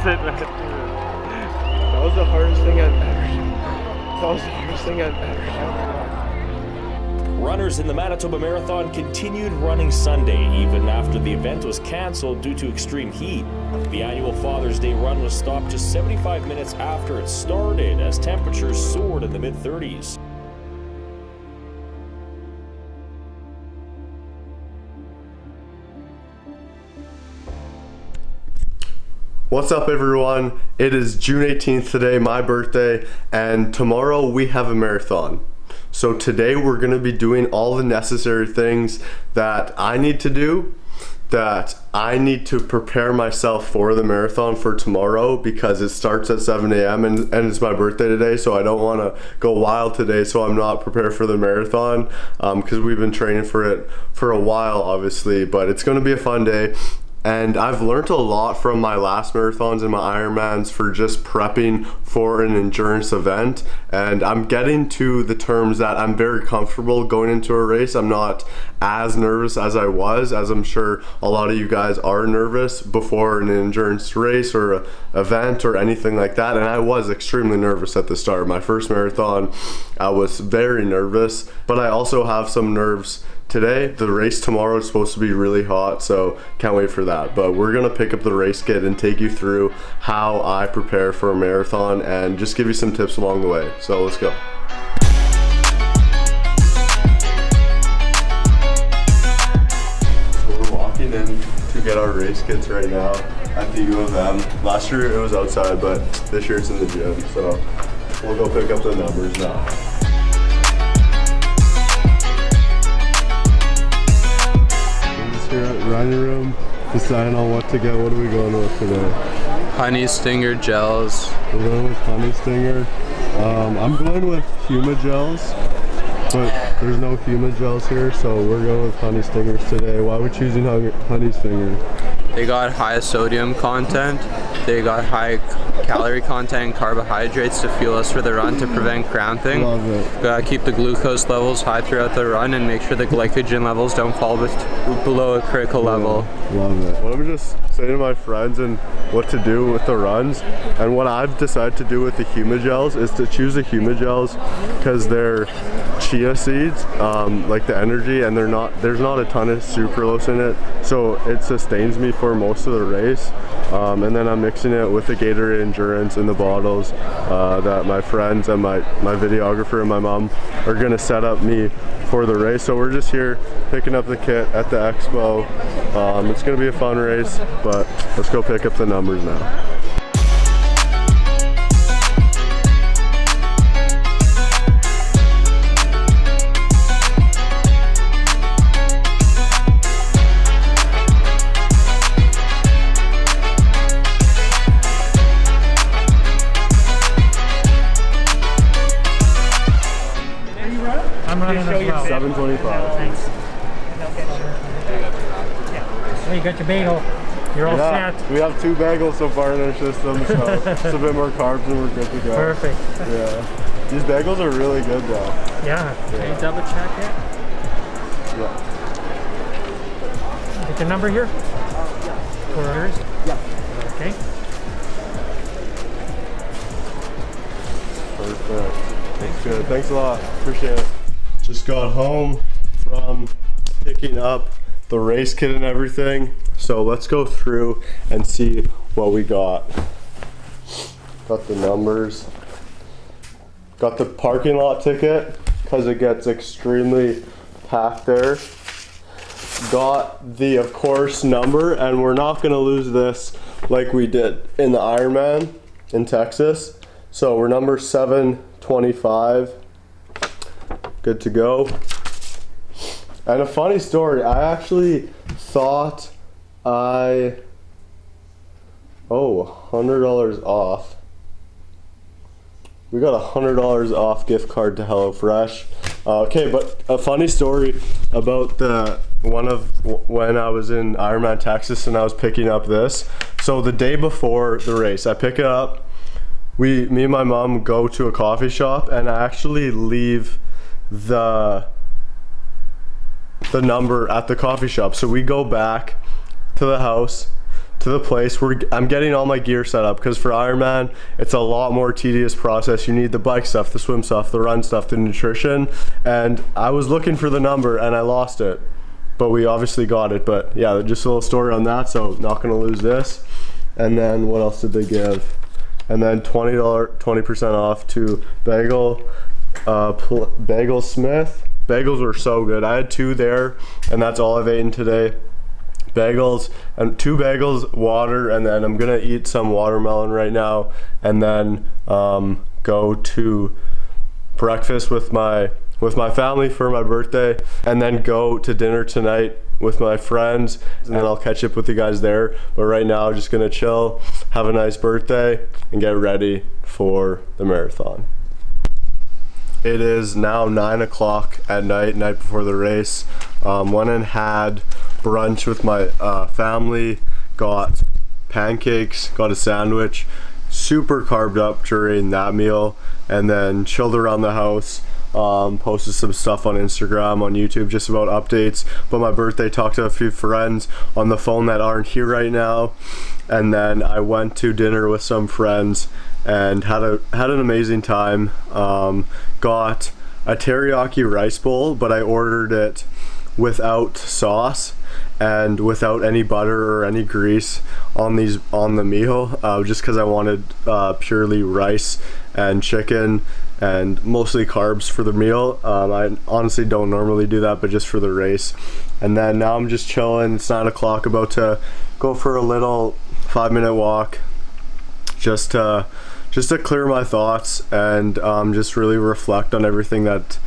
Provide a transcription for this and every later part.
That's it, man. That was the hardest thing I've ever done. Runners in the Manitoba Marathon continued running Sunday, even after the event was cancelled due to extreme heat. The annual Father's Day run was stopped just 75 minutes after it started, as temperatures soared in the mid-30s. What's up, everyone? It is June 18th today, my birthday, and tomorrow we have a marathon. So today we're going to be doing all the necessary things that I need to do, that I need to prepare myself for the marathon for tomorrow, because it starts at 7 a.m. and it's my birthday today, so I don't want to go wild today so I'm not prepared for the marathon, because we've been training for it for a while, obviously, but it's going to be a fun day. And I've learned a lot from my last marathons and my Ironmans for just prepping for an endurance event. And I'm getting to the terms that I'm very comfortable going into a race. I'm not as nervous as I was, as I'm sure a lot of you guys are nervous before an endurance race or an event or anything like that. And I was extremely nervous at the start. My first marathon, I was very nervous, but I also have some nerves today. The race tomorrow is supposed to be really hot, so can't wait for that. But we're gonna pick up the race kit and take you through how I prepare for a marathon and just give you some tips along the way. So let's go. So we're walking in to get our race kits right now at the U of M. Last year it was outside, but this year it's in the gym. So we'll go pick up the numbers now. Here at Running Room, deciding on what to get. What are we going with today? Honey Stinger gels. We're going with Honey Stinger. I'm going with Huma gels, but there's no Huma gels here, so we're going with Honey Stingers today. Why are we choosing Honey Stinger? They got high sodium content, they got high calorie content and carbohydrates to fuel us for the run to prevent cramping. Love it. Gotta keep the glucose levels high throughout the run and make sure the glycogen levels don't fall below a critical level. Love it. What I'm just saying to my friends and what to do with the runs, and what I've decided to do with the Huma gels is to choose the Huma gels because they're chia seeds, like the energy, and there's not a ton of sucralose in it, so it sustains me for most of the race. And then I'm mixing it with the Gatorade Endurance in the bottles that my friends and my videographer and my mom are gonna set up me for the race. So we're just here picking up the kit at the expo. It's gonna be a fun race, but let's go pick up the numbers now. I'm running as well. 7:25. Thanks. So you got your bagel. You're all set. We have 2 bagels so far in our system, so just a bit more carbs and we're good to go. Perfect. Yeah. These bagels are really good though. Yeah. Can you double check it? Yeah. Get your number here? For yours? Yeah. Okay. Perfect. That's good. Thanks a lot. Appreciate it. Just got home from picking up the race kit and everything. So let's go through and see what we got. Got the numbers. Got the parking lot ticket because it gets extremely packed there. Got the, of course, number, and we're not going to lose this like we did in the Ironman in Texas. So we're number 725. Good to go. And a funny story, I actually thought $100 off. We got $100 off gift card to HelloFresh. Okay, but a funny story about when I was in Ironman Texas and I was picking up this. So the day before the race, I pick it up. Me and my mom go to a coffee shop, and I actually leave the number at the coffee shop. So we go back to the house, to the place where I'm getting all my gear set up, because for Ironman it's a lot more tedious process. You need the bike stuff, the swim stuff, the run stuff, the nutrition, and I was looking for the number and I lost it, but we obviously got it. But yeah, just a little story on that, so not gonna lose this. And then what else did they give? And then $20% off to Bagel Smith. Bagels were so good. I had 2 there, and that's all I've eaten today. Bagels, and 2 bagels, water, and then I'm gonna eat some watermelon right now, and then go to breakfast with my family for my birthday, and then go to dinner tonight with my friends, and then I'll catch up with you guys there. But right now I'm just gonna chill, have a nice birthday, and get ready for the marathon. It is now 9 o'clock at night before the race. Went and had brunch with my family, got pancakes, got a sandwich, super carved up during that meal, and then chilled around the house. Posted some stuff on Instagram, on YouTube, just about updates. But my birthday, talked to a few friends on the phone that aren't here right now, and then I went to dinner with some friends and had an amazing time. Got a teriyaki rice bowl, but I ordered it without sauce and without any butter or any grease on the meal, just because I wanted purely rice and chicken and mostly carbs for the meal. I honestly don't normally do that, but just for the race. And then now I'm just chilling. It's 9 o'clock, about to go for a little 5-minute walk, just to clear my thoughts and just really reflect on everything that's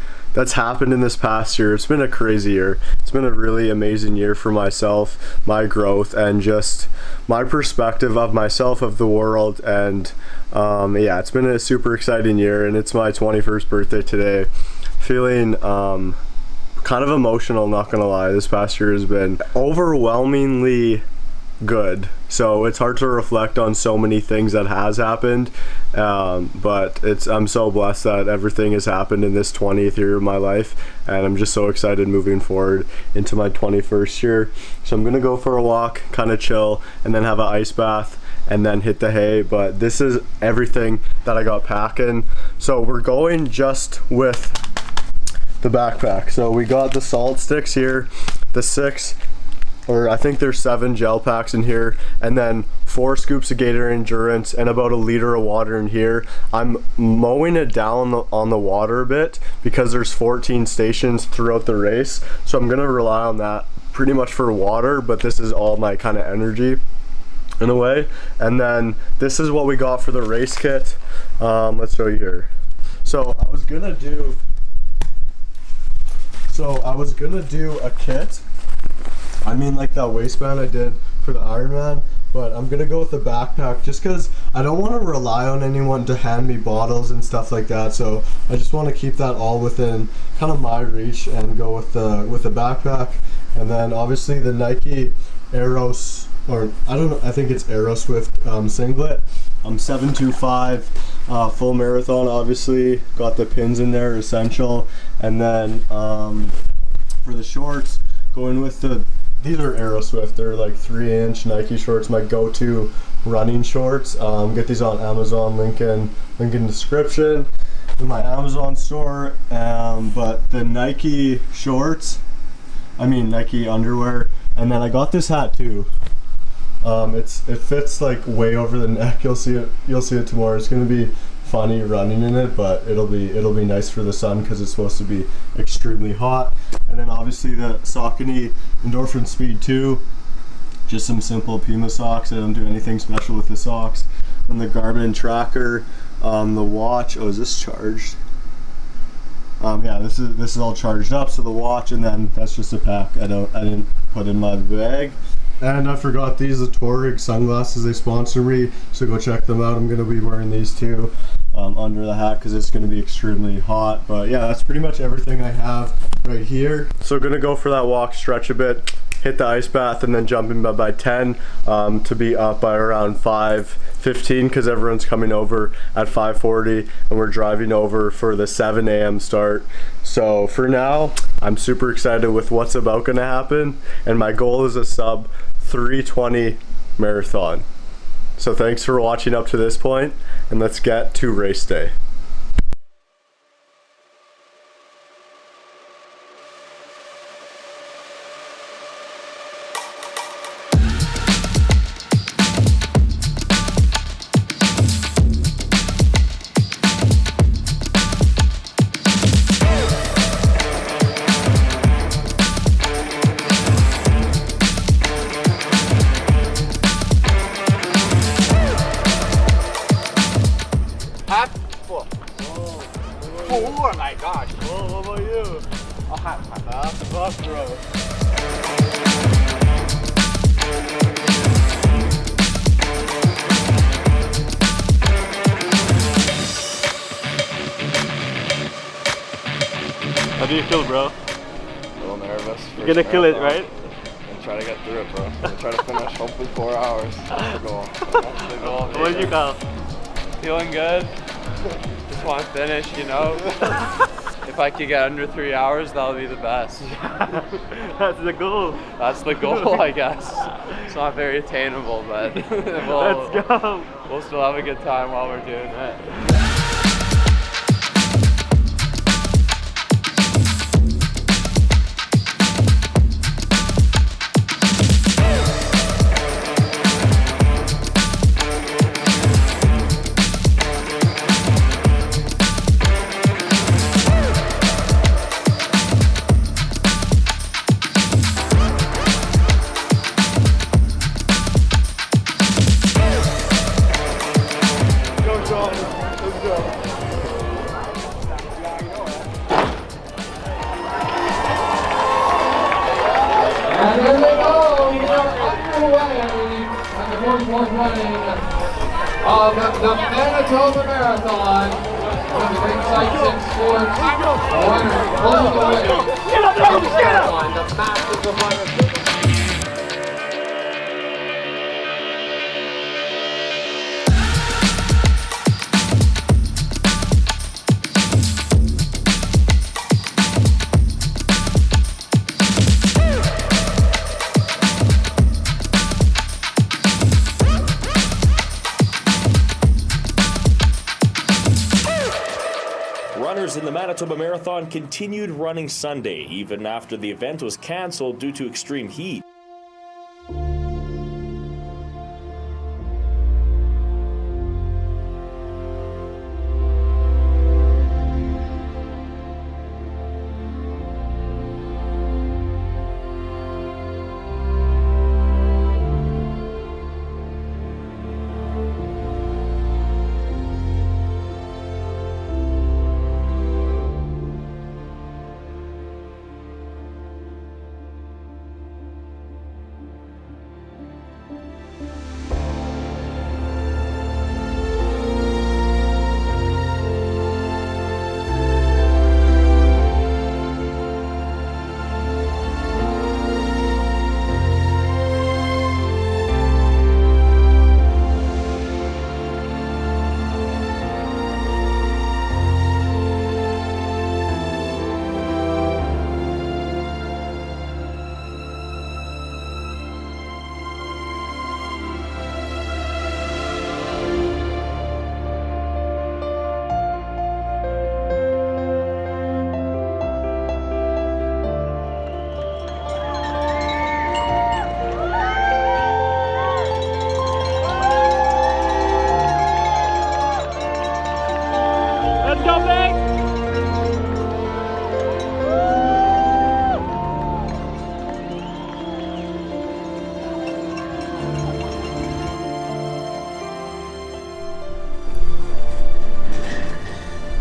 happened in this past year. It's been a crazy year. It's been a really amazing year for myself, my growth, and just my perspective of myself, of the world. And yeah, it's been a super exciting year, and it's my 21st birthday today. Feeling kind of emotional, not gonna lie. This past year has been overwhelmingly good, so it's hard to reflect on so many things that has happened, but I'm so blessed that everything has happened in this 20th year of my life, and I'm just so excited moving forward into my 21st year. So I'm gonna go for a walk, kind of chill, and then have an ice bath, and then hit the hay. But this is everything that I got packing. So we're going just with the backpack. So we got the salt sticks here, the 6, or I think there's 7 gel packs in here, and then 4 scoops of Gatorade Endurance, and about a liter of water in here. I'm mowing it down on the water a bit because there's 14 stations throughout the race, so I'm gonna rely on that pretty much for water, but this is all my kind of energy in a way. And then this is what we got for the race kit. Let's show you here. So I was gonna do a kit, I mean like that waistband I did for the Ironman, but I'm gonna go with the backpack just because I don't want to rely on anyone to hand me bottles and stuff like that. So I just want to keep that all within kind of my reach and go with the backpack. And then obviously the Nike Aeros, or I don't know, I think it's Aeroswift singlet. 725 full marathon, obviously got the pins in there, essential. And then for the shorts, going with these are Aeroswift. They're like 3-inch Nike shorts, my go-to running shorts. Get these on Amazon, link in description in my Amazon store. But the Nike shorts, Nike underwear, and then I got this hat too. It fits like way over the neck. You'll see it tomorrow. It's gonna be funny running in it, but it'll be nice for the sun because it's supposed to be extremely hot. And then obvioly the Saucony Endorphin Speed 2, just some simple Puma socks. I don't do anything special with the socks. And the Garmin tracker, the watch. Oh, is this charged? Yeah, this is all charged up. So the watch, and then that's just a pack I didn't put in my bag. And I forgot these, the Touareg sunglasses. They sponsor me, so go check them out. I'm gonna be wearing these too under the hat because it's gonna be extremely hot. But yeah, that's pretty much everything I have right here. So gonna go for that walk, stretch a bit, hit the ice bath, and then jump in bed by 10 to be up by around 5:15 because everyone's coming over at 5:40 and we're driving over for the 7 a.m. start. So for now, I'm super excited with what's about gonna happen, and my goal is a sub 3:20 marathon. So thanks for watching up to this point, and let's get to race day. Oh my gosh. Oh, what about you? I'll have Half the bus, bro. How do you feel, bro? a little nervous. You're gonna kill it, right? And try to get through it, bro. I'm try to finish hopefully 4 hours. That's the goal. That's the goal. What did you call? Feeling good. Just want to finish, you know. If I could get under 3 hours, that would be the best. That's the goal. That's the goal, I guess. It's not very attainable, but Let's go. we'll still have a good time while we're doing it. And here we go, we are underway, and the first one running of the Manitoba Marathon from the Big Sights and Sports. The runner pulling away from the start line, the masses of runners. Runners in the Manitoba Marathon continued running Sunday, even after the event was cancelled due to extreme heat.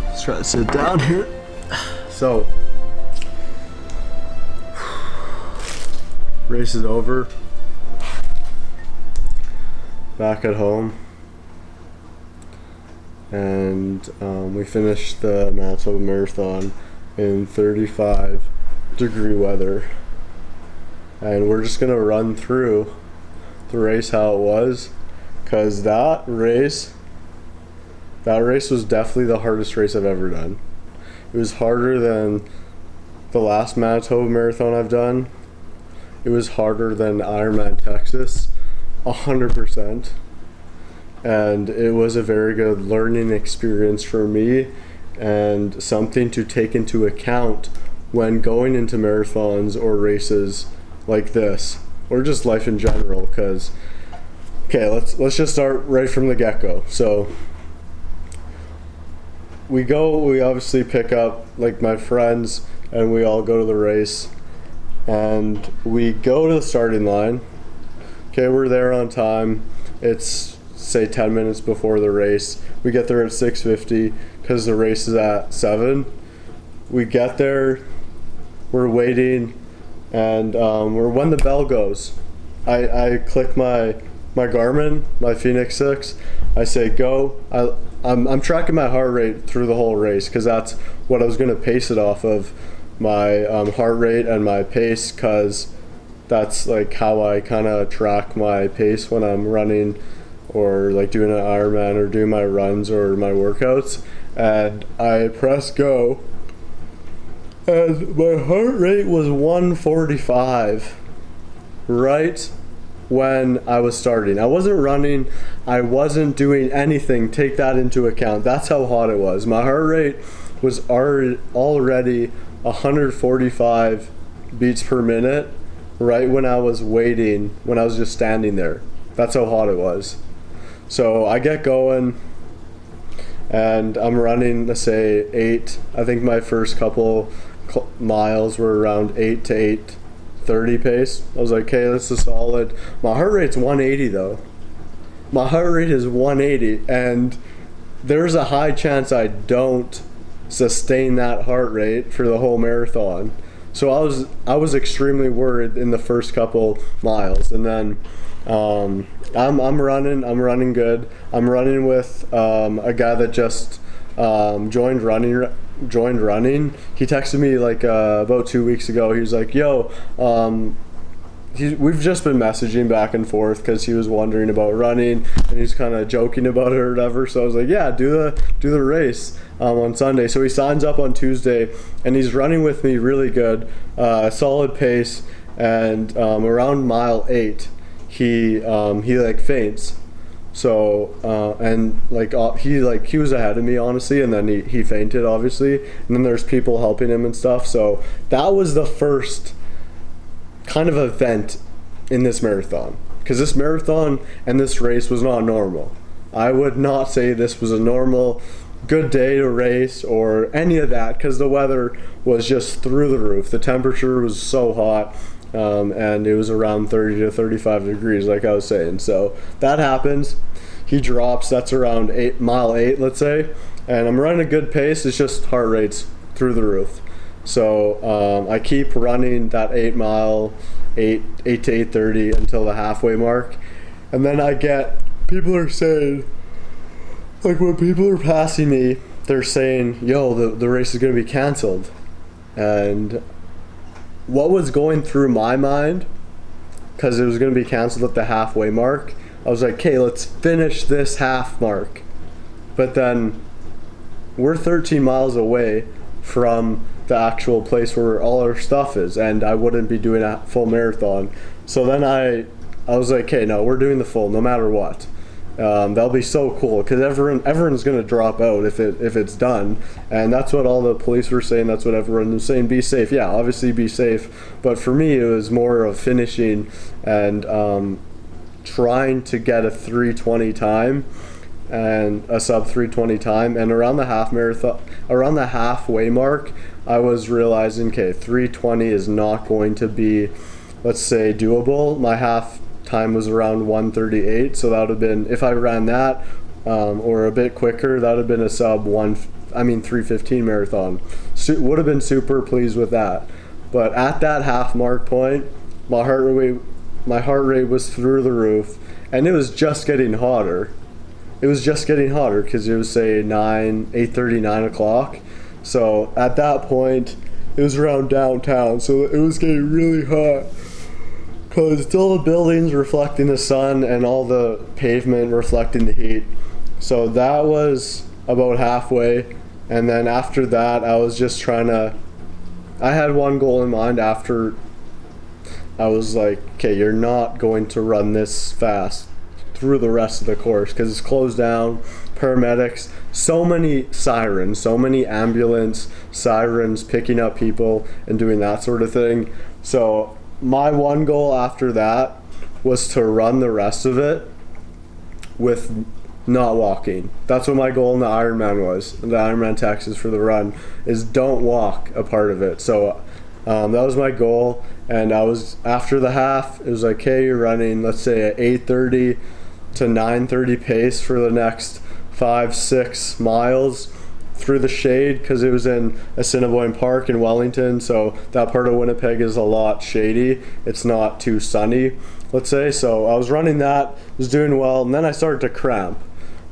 Let's try to sit down here. So, race is over. Back at home. And we finished the Manitoba Marathon in 35-degree weather. And we're just gonna run through the race how it was, because that race was definitely the hardest race I've ever done. It was harder than the last Manitoba Marathon I've done. It was harder than Ironman Texas. 100%. And it was a very good learning experience for me and something to take into account when going into marathons or races like this, or just life in general. Because, okay, let's just start right from the get-go. So we obviously pick up like my friends and we all go to the race, and we go to the starting line. Okay, we're there on time. It's say 10 minutes before the race. We get there at 6:50 because the race is at 7. We get there, we're waiting, and when the bell goes, I click my Garmin, my Phoenix 6. I say go. I'm tracking my heart rate through the whole race because that's what I was going to pace it off of, my heart rate and my pace, because that's like how I kind of track my pace when I'm running or like doing an Ironman or doing my runs or my workouts. And I press go, and my heart rate was 145 right when I was starting. I wasn't running, I wasn't doing anything. Take that into account. That's how hot it was. My heart rate was already 145 beats per minute right when I was waiting, when I was just standing there. That's how hot it was. So I get going and I'm running, let's say 8. I think my first couple miles were around 8 to 8:30 pace. I was like, okay, this is solid. My heart rate's 180 though. My heart rate is 180, and there's a high chance I don't sustain that heart rate for the whole marathon. So I was extremely worried in the first couple miles, and then I'm running good. I'm running with a guy that just joined running. He texted me like about 2 weeks ago. He was like, yo, we've just been messaging back and forth because he was wondering about running and he's kind of joking about it or whatever. So I was like, yeah, do the race on Sunday. So he signs up on Tuesday and he's running with me really good, solid pace, and around mile 8 he like faints. So and he was ahead of me honestly, and then he fainted obviously, and then there's people helping him and stuff. So that was the first kind of event in this marathon, because this marathon and this race was not normal. I would not say this was a normal good day to race or any of that, because the weather was just through the roof. The temperature was so hot, and it was around 30 to 35 degrees like I was saying. So that happens. He drops. That's around mile 8, let's say, and I'm running a good pace. It's just heart rate's through the roof. So I keep running that 8 to 8:30 until the halfway mark, and then I get people are saying, like when people are passing me, they're saying, yo, the race is going to be canceled. And what was going through my mind, because it was going to be canceled at the halfway mark, I was like, okay, let's finish this half mark. But then we're 13 miles away from the actual place where all our stuff is, and I wouldn't be doing a full marathon. So then I was like, okay, no, we're doing the full no matter what. That'll be so cool, because everyone's gonna drop out if it's done, and that's what all the police were saying. That's what everyone was saying. Be safe. Yeah, obviously be safe. But for me, it was more of finishing and trying to get a 3:20 time and a sub 3:20 time. And around the halfway mark, I was realizing, okay, 3:20 is not going to be, let's say, doable. My half time was around 1:38, so that would have been, if I ran that or a bit quicker, that would have been a sub 3:15 marathon. Would have been super pleased with that. But at that half mark point, my heart rate was through the roof, and it was just getting hotter. It was just getting hotter because it was say 8:30, 9 o'clock. So at that point, it was around downtown, so it was getting really hot, because it's all the buildings reflecting the sun and all the pavement reflecting the heat. So that was about halfway, and then after that I was just I had one goal in mind after I was like, okay, you're not going to run this fast through the rest of the course because it's closed down. Paramedics, so many sirens, so many ambulance sirens picking up people and doing that sort of thing. So my one goal after that was to run the rest of it with not walking. That's what my goal in the Ironman was. The Ironman Texas for the run is don't walk a part of it. So that was my goal. And I was, after the half, it was like, hey, you're running, let's say, at 8:30 to 9:30 pace for the next 5-6 miles through the shade, because it was in Assiniboine Park in Wellington, so that part of Winnipeg is a lot shady. It's not too sunny, let's say. So I was running that, was doing well, and then I started to cramp.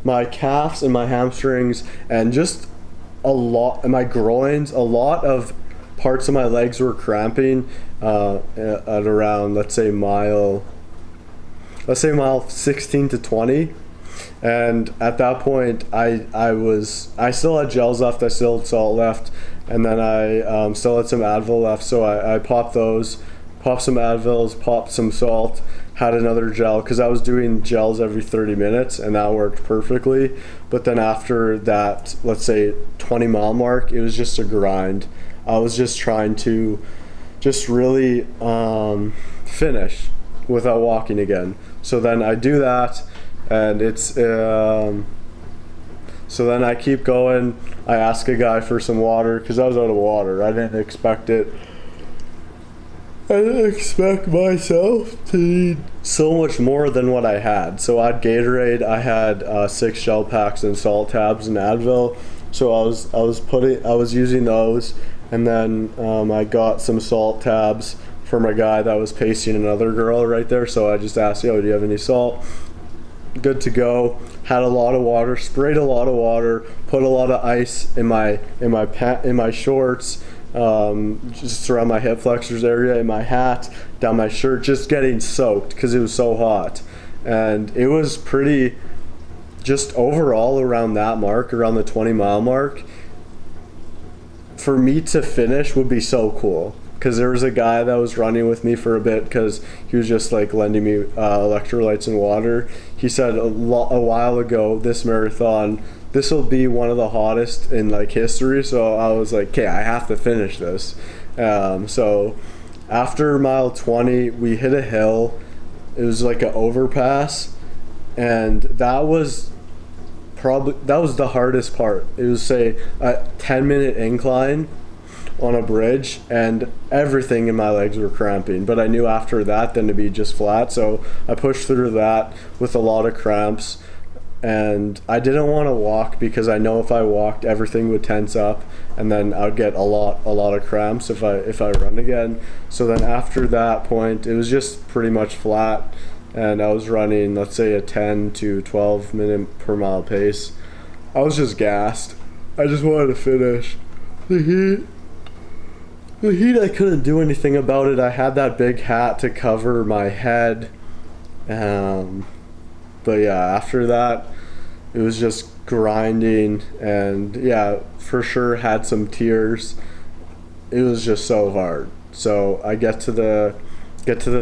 My calves and my hamstrings and just a lot, and my groins, a lot of parts of my legs were cramping at around, let's say mile 16 to 20. And at that point, I still had gels left, I still had salt left, and then I still had some Advil left. So I popped those, popped some Advils, popped some salt, had another gel, because I was doing gels every 30 minutes, and that worked perfectly. But then after that, let's say 20-mile mark, it was just a grind. I was just trying to just really finish without walking again. So then I do that, and it's so then I keep going. I ask a guy for some water because I was out of water. I didn't expect it. I didn't expect myself to need so much more than what I had. So I had Gatorade, I had 6 gel packs and salt tabs and Advil. So I was using those, and then I got some salt tabs from a guy that was pacing another girl right there. So I just asked, yo, do you have any salt? Good to go. Had a lot of water, sprayed a lot of water, put a lot of ice in my shorts, just around my hip flexors area, in my hat, down my shirt, just getting soaked because it was so hot. And it was pretty, just overall around that mark, around the 20-mile mark, for me to finish would be so cool. Because there was a guy that was running with me for a bit, because he was just like lending me electrolytes and water. He said a while ago, this marathon, this will be one of the hottest in like history. So I was like, okay, I have to finish this. So after mile 20, we hit a hill. It was like an overpass, and that was the hardest part. It was, say, a 10-minute incline on a bridge, and everything in my legs were cramping. But I knew after that then to be just flat, so I pushed through that with a lot of cramps. And I didn't want to walk because I know if I walked, everything would tense up, and then I'd get a lot of cramps if I run again. So then after that point, it was just pretty much flat, and I was running, let's say, a 10 to 12 minute per mile pace. I was just gassed. I just wanted to finish. The heat, I couldn't do anything about it. I had that big hat to cover my head. But yeah, after that, it was just grinding, and yeah, for sure had some tears. It was just so hard. So I get to the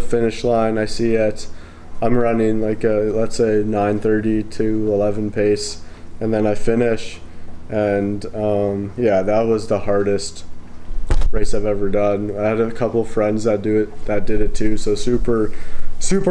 finish line, I see it. I'm running like a, let's say, 9:30 to 11 pace, and then I finish, and yeah, that was the hardest race I've ever done. I had a couple friends that did it too, so super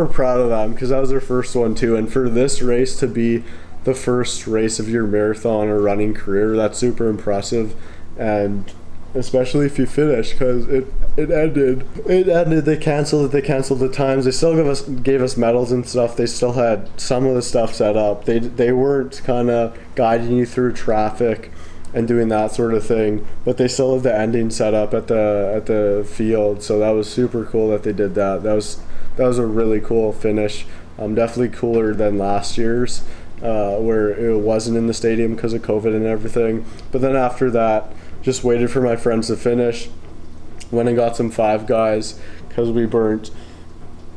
proud of them, because that was their first one too. And for this race to be the first race of your marathon or running career, that's super impressive. And especially if you finish, because it ended. They canceled the times. They still gave us medals and stuff. They still had some of the stuff set up. They weren't kind of guiding you through traffic and doing that sort of thing, but they still had the ending set up at the field. So that was super cool that they did that. That was a really cool finish. Definitely cooler than last year's, where it wasn't in the stadium because of COVID and everything. But then after that, just waited for my friends to finish. Went and got some Five Guys because we burnt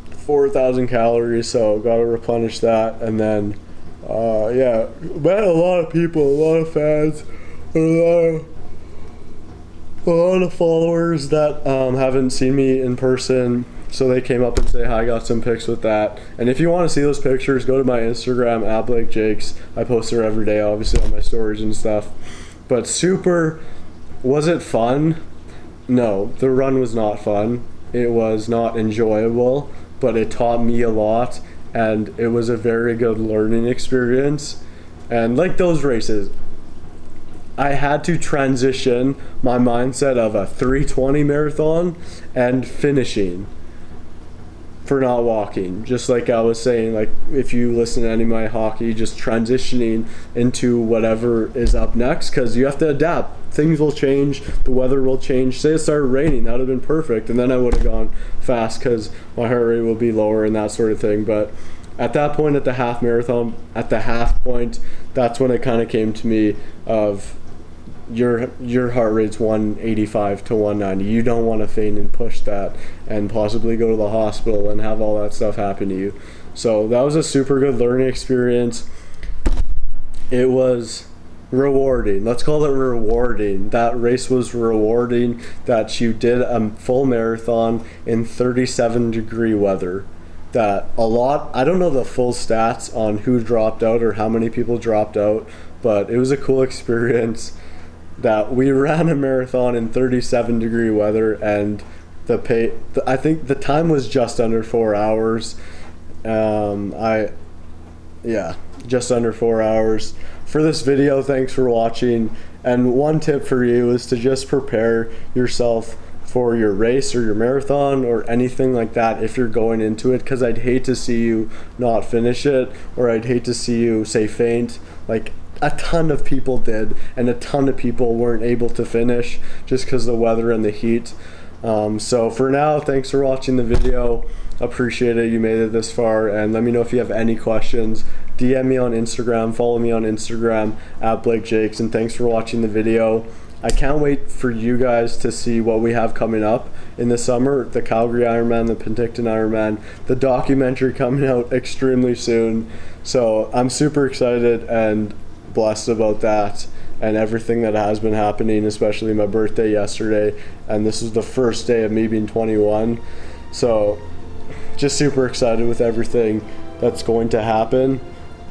4,000 calories, so got to replenish that. And then, yeah, met a lot of people, a lot of fans, a lot of followers that haven't seen me in person. So they came up and say hi, got some pics with that. And if you want to see those pictures, go to my Instagram, @BlakeJakes. I post there every day, obviously, on my stories and stuff. But was it fun? No, the run was not fun. It was not enjoyable, but it taught me a lot, and it was a very good learning experience. And like those races, I had to transition my mindset of a 3:20 marathon and finishing for not walking. Just like I was saying, like if you listen to any of my hockey, just transitioning into whatever is up next, because you have to adapt. Things will change, the weather will change. Say it started raining, that would have been perfect, and then I would have gone fast because my heart rate will be lower and that sort of thing. But at that point, at the half marathon, at the half point, that's when it kind of came to me of your heart rate's 185 to 190. You don't want to faint and push that and possibly go to the hospital and have all that stuff happen to you. So that was a super good learning experience. It was rewarding. Let's call it rewarding. That race was rewarding, that you did a full marathon in 37-degree weather. That a lot, I don't know the full stats on who dropped out or how many people dropped out, but it was a cool experience that we ran a marathon in 37-degree weather, and I think the time was just under 4 hours. Just under 4 hours. For this video, thanks for watching. And one tip for you is to just prepare yourself for your race or your marathon or anything like that if you're going into it, because I'd hate to see you not finish it, or I'd hate to see you say faint. Like a ton of people did, and a ton of people weren't able to finish just because of the weather and the heat. So for now, thanks for watching the video. Appreciate it, you made it this far, and let me know if you have any questions. DM me on Instagram, follow me on Instagram @BlakeJakes, and thanks for watching the video. I can't wait for you guys to see what we have coming up in the summer. The Calgary Ironman, the Penticton Ironman, the documentary coming out extremely soon. So I'm super excited and blessed about that and everything that has been happening, especially my birthday yesterday, and this is the first day of me being 21. So just super excited with everything that's going to happen,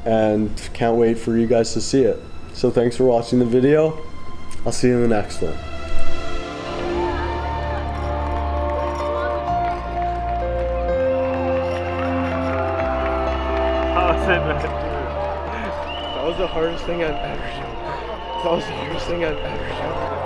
and can't wait for you guys to see it. So thanks for watching the video. I'll see you in the next one. That was the hardest thing I've ever done.